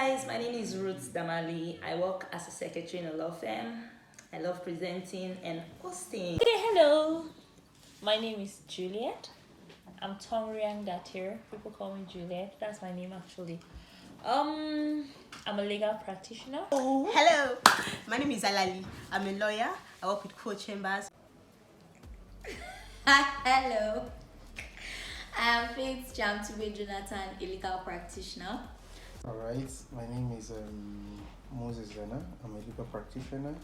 guys, my name is Ruth Damali. I work as a secretary in a law firm. I love presenting and hosting. Okay, hello. My name is Juliet. I'm Tomriang Datir. People call me Juliet. That's my name actually. I'm a legal practitioner. Oh, hello. My name is Alali. I'm a lawyer. I work with co-chambers. Hello, I am Faith Jamtube Jonathan, a legal practitioner. Alright, my name is Moses Zena. I'm a legal practitioner.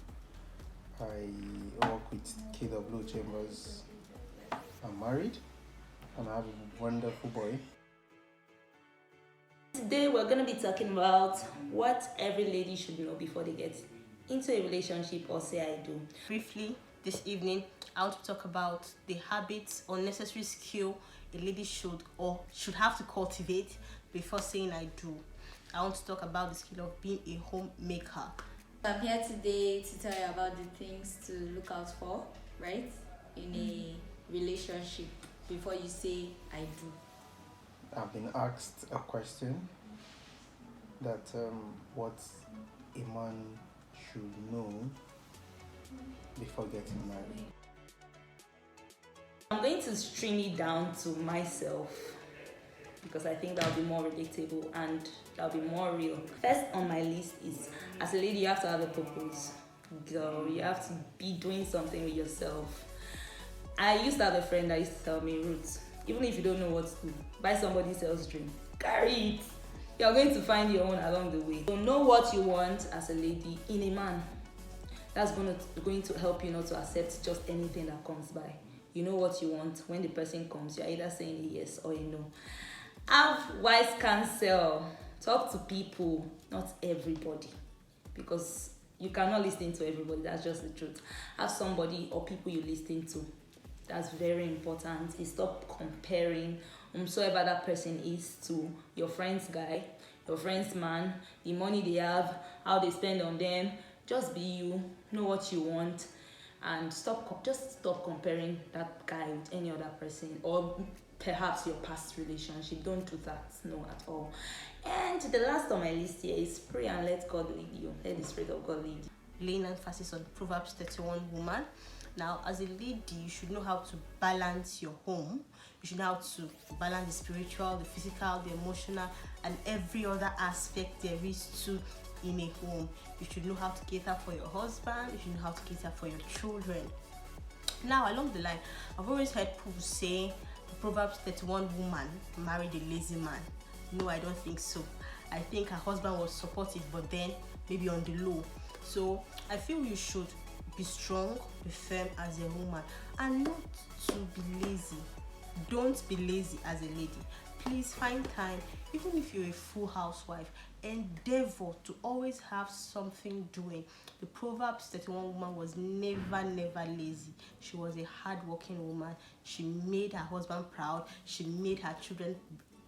I work with KW Chambers. I'm married and I have a wonderful boy. Today we're going to be talking about what every lady should know before they get into a relationship or say I do. Briefly, this evening, I want to talk about the habits or necessary skill a lady should have to cultivate before saying I do. I want to talk about the skill of being a homemaker. I'm here today to tell you about the things to look out for, right, in a relationship before you say I do. I've been asked a question that what a man should know before getting married. I'm going to stream it down to myself because I think that'll be more relatable and that'll be more real. First on my list is, as a lady, you have to have a purpose. Girl, you have to be doing something with yourself. I used to have a friend that used to tell me, Ruth, even if you don't know what to do, buy somebody else's dream. Carry it. You're going to find your own along the way. So know what you want as a lady in a man. That's going to help you not to accept just anything that comes by. You know what you want. When the person comes, you're either saying a yes or a no. Have wise counsel. Talk to people, not everybody. Because you cannot listen to everybody. That's just the truth. Have somebody or people you listen to. That's very important. Stop comparing whomsoever that person is to your friend's guy, your friend's man, the money they have, how they spend on them. Just be you. Know what you want. And just stop comparing that guy with any other person or perhaps your past relationship. Don't do that, no, at all. And the last on my list here is pray and let God lead you. Let the Spirit of God lead you. Laying emphasis on Proverbs 31 woman. Now, as a lady, you should know how to balance your home. You should know how to balance the spiritual, the physical, the emotional, and every other aspect there is to in a home. You should know how to cater for your husband. You should know how to cater for your children. Now, along the line, I've always heard people say the Proverbs 31 woman married a lazy man. No, I don't think so. I think her husband was supportive, but then maybe on the low. So I feel you should be strong, be firm as a woman, and not to be lazy. Don't be lazy as a lady. Please find time, even if you're a full housewife, endeavor to always have something doing. The Proverbs 31 woman was never lazy. She was a hardworking woman. She made her husband proud. She made her children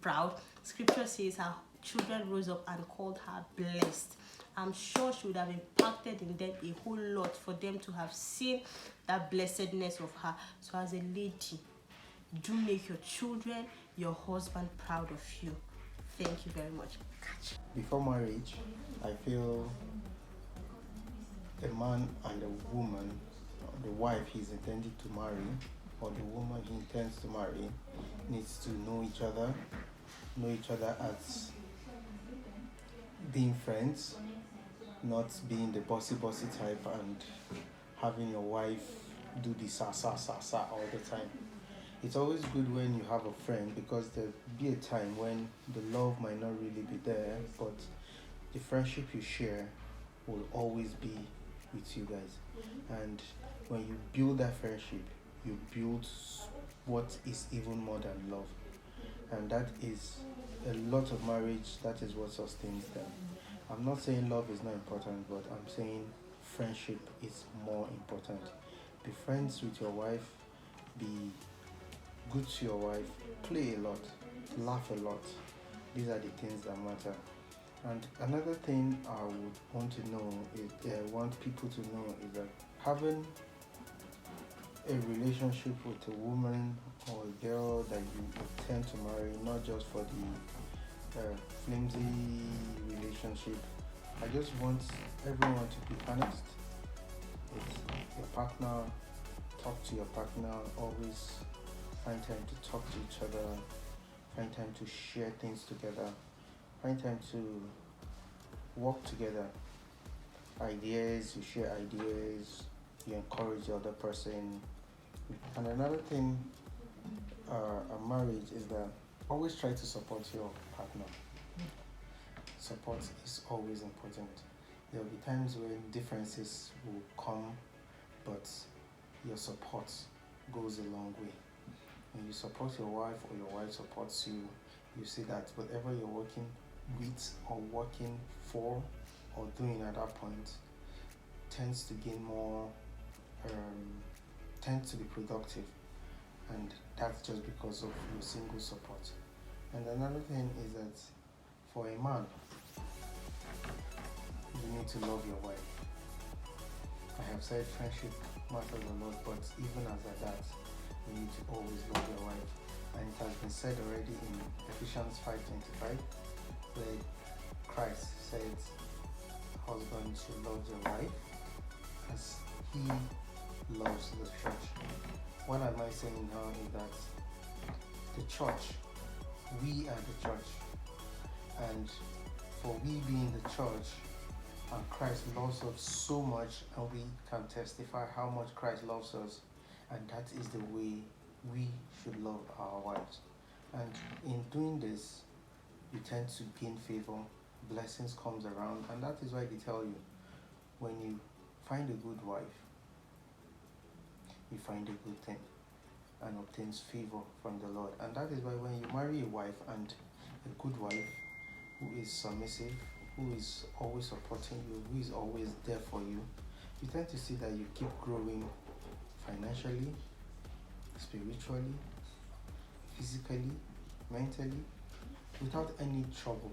proud. Scripture says her children rose up and called her blessed. I'm sure she would have impacted in them a whole lot for them to have seen that blessedness of her. So as a lady, do make your children, your husband proud of you. Thank you very much. Before marriage, I feel a man and a woman, the wife he's intended to marry, or the woman he intends to marry, needs to know each other as being friends, not being the bossy type and having your wife do the sa all the time. It's always good when you have a friend, because there'll be a time when the love might not really be there, but the friendship you share will always be with you guys. And when you build that friendship, you build what is even more than love. And that is a lot of marriage, that is what sustains them. I'm not saying love is not important, but I'm saying friendship is more important. Be friends with your wife, be good to your wife, play a lot, laugh a lot. These are the things that matter. And another thing I would want to know is, want people to know, is that having a relationship with a woman or a girl that you intend to marry, not just for the flimsy relationship relationship, I just want everyone to be honest with your partner. Talk to your partner. Always find time to talk to each other. Find time to share things together. Find time to work together. Ideas, you share ideas. You encourage the other person. And another thing, a marriage is that always try to support your partner. Support is always important. There will be times when differences will come, but your support goes a long way. When you support your wife or your wife supports you, you see that whatever you're working with or working for or doing at that point tends to gain more, tends to be productive, and that's just because of your single support. And another thing is that for a man, you need to love your wife. I have said friendship matters a lot, but even as at that, you need to always love your wife. And it has been said already in Ephesians 5:25, where Christ said, husband should love your wife as he loves the church. What am I saying now is that the church, we are the church, and for we being the church, and Christ loves us so much, and we can testify how much Christ loves us, and that is the way we should love our wives. And in doing this, you tend to gain favor, blessings comes around, and that is why they tell you, when you find a good wife, you find a good thing and obtains favor from the Lord. And that is why when you marry a wife, and a good wife who is submissive, who is always supporting you, who is always there for you, you tend to see that you keep growing financially, spiritually, physically, mentally, without any trouble.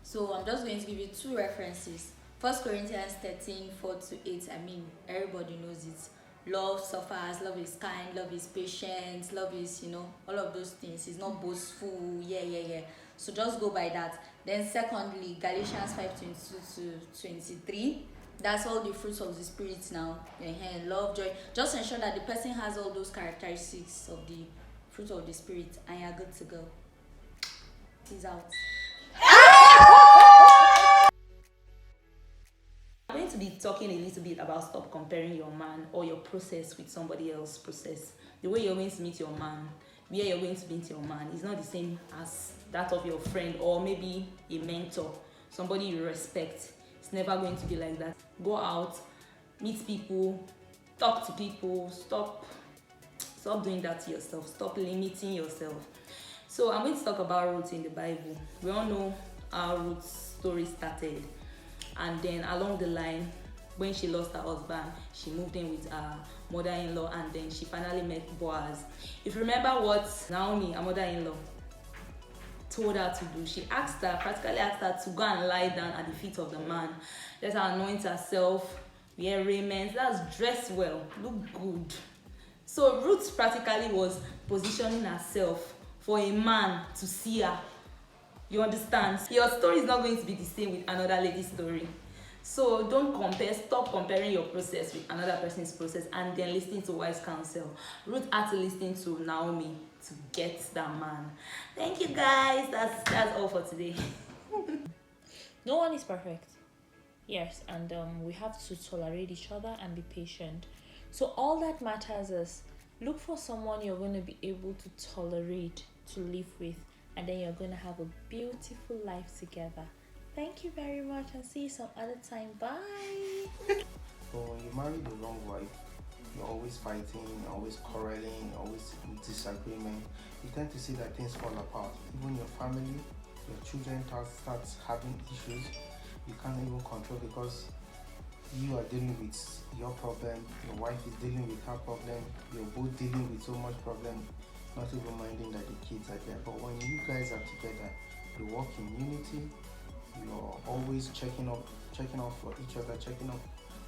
So I'm just going to give you two references. 1 Corinthians 13:4-8. I mean, everybody knows it. Love suffers, love is kind, love is patient, love is, all of those things. It's not boastful. Yeah. So just go by that. Then secondly, Galatians 5:22-23. That's all the fruits of the spirit now. Love, joy. Just ensure that the person has all those characteristics of the fruit of the spirit, and you're good to go. Peace out. I'm going to be talking a little bit about stop comparing your man or your process with somebody else's process. The way you're going to meet your man, where you're going to meet your man is not the same as that of your friend or maybe a mentor, somebody you respect. It's never going to be like that. Go out, meet people, talk to people. Stop doing that to yourself. Stop limiting yourself. So I'm going to talk about Ruth in the Bible. We all know how Ruth's story started. And then along the line, when she lost her husband, she moved in with her mother-in-law, and then she finally met Boaz. If you remember what Naomi, her mother-in-law, told her to do, she practically asked her to go and lie down at the feet of the man. Let her anoint herself, wear raiment, that's dress well, look good. So Ruth practically was positioning herself for a man to see her. You understand? Your story is not going to be the same with another lady's story. So don't compare, stop comparing your process with another person's process and then listening to wise counsel. Ruth had to listen to Naomi to get that man. Thank you guys. That's all for today. No one is perfect. Yes, and we have to tolerate each other and be patient. So all that matters is look for someone you're going to be able to tolerate, to live with, and then you're going to have a beautiful life together. Thank you very much, and see you some other time. Bye. So when you marry the wrong wife, you're always fighting, you're always quarreling, always in disagreement. You tend to see that things fall apart. Even your family, your children start having issues you can't even control, because you are dealing with your problem, your wife is dealing with her problem, you're both dealing with so much problem, not even minding that the kids are there. But when you guys are together, you work in unity, you're always checking up for each other, checking up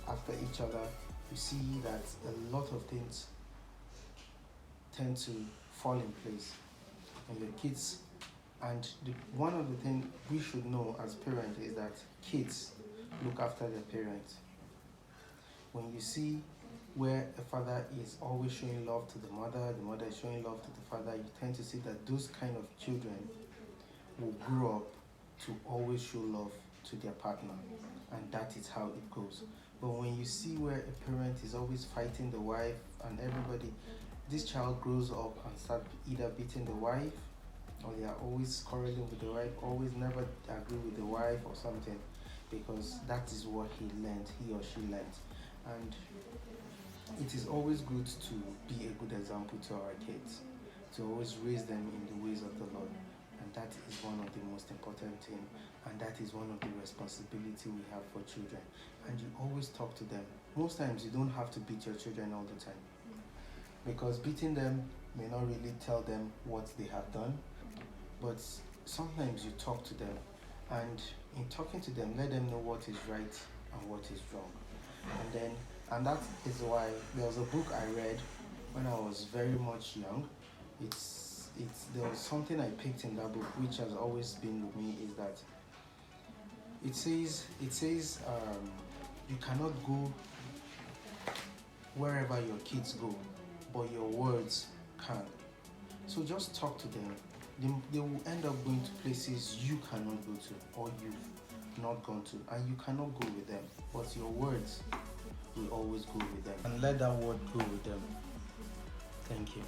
after each other. You see that a lot of things tend to fall in place, and your kids And one of the things we should know as parents is that kids look after their parents. When you see where a father is always showing love to the mother is showing love to the father, you tend to see that those kind of children will grow up to always show love to their partner, and that is how it goes. But when you see where a parent is always fighting the wife and everybody, this child grows up and start either beating the wife, or they are always quarreling with the wife, always never agree with the wife or something, because that is what he or she learned. And it is always good to be a good example to our kids, to always raise them in the ways of the Lord. And that is one of the most important things, and that is one of the responsibility we have for children. And you always talk to them. Most times you don't have to beat your children all the time, because beating them may not really tell them what they have done, but sometimes you talk to them, and in talking to them, let them know what is right and what is wrong. And that is why there was a book I read when I was very much young. There was something I picked in that book which has always been with me, is that it says you cannot go wherever your kids go, but your words can. So just talk to them. They will end up going to places you cannot go to, or you've not gone to, and you cannot go with them, but your words will always go with them, and let that word go with them. Thank you.